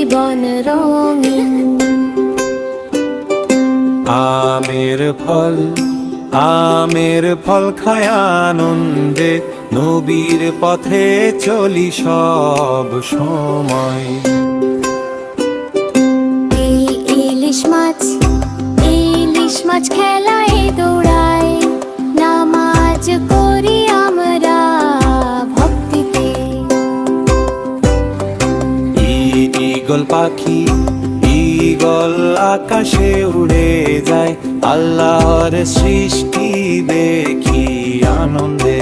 জীবন রঙিন। আমের ফল খায় আনন্দে, নবীর পথে চলি সব সময়। এই ইলিশ মাছ খেলায় দৌড়ায়, নামাজ করি আমরা ভক্তিতে। ঈগল আকাশে উড়ে যায়, আল্লাহর সৃষ্টি দেখি আনন্দে।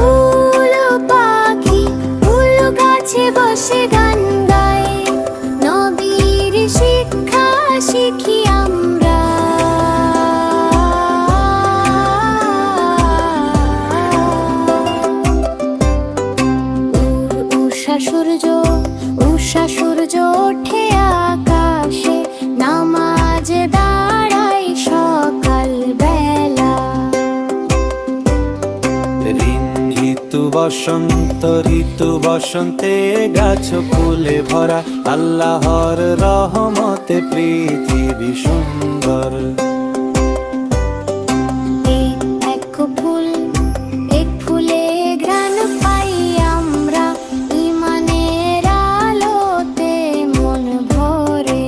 উলো পাখি উলো গাছে বসে গান গায়, নবীর শিক্ষা শিখি আমরা। উষা সূর্য ওঠে আকাশে, নামাজ দাঁড়াই সকাল বেলা। ঋতু বসন্তে গাছ ফুলে ভরা, আল্লাহর রহমতে পৃথিবী সুন্দর। এক ফুলে ঘ্রাণ পাই আমরা, ইমানের আলোতে মন ভরে।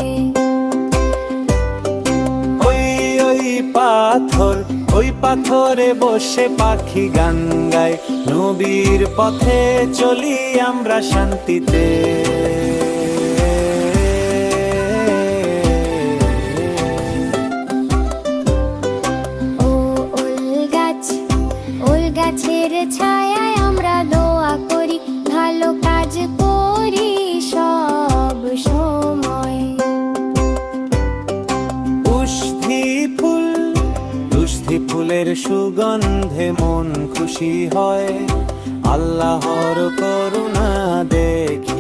ওই পাথরে বসে পাখি গান গায়, নবীর পথে চলি আমরা শান্তিতে। ওল গাছের ছায়ায় আমরা দোয়া করি, ভালো কাজ করি সব সময়। উষ্ঠি ফুলের সুগন্ধে মন খুশি হয়, আল্লাহর করুণা দেখি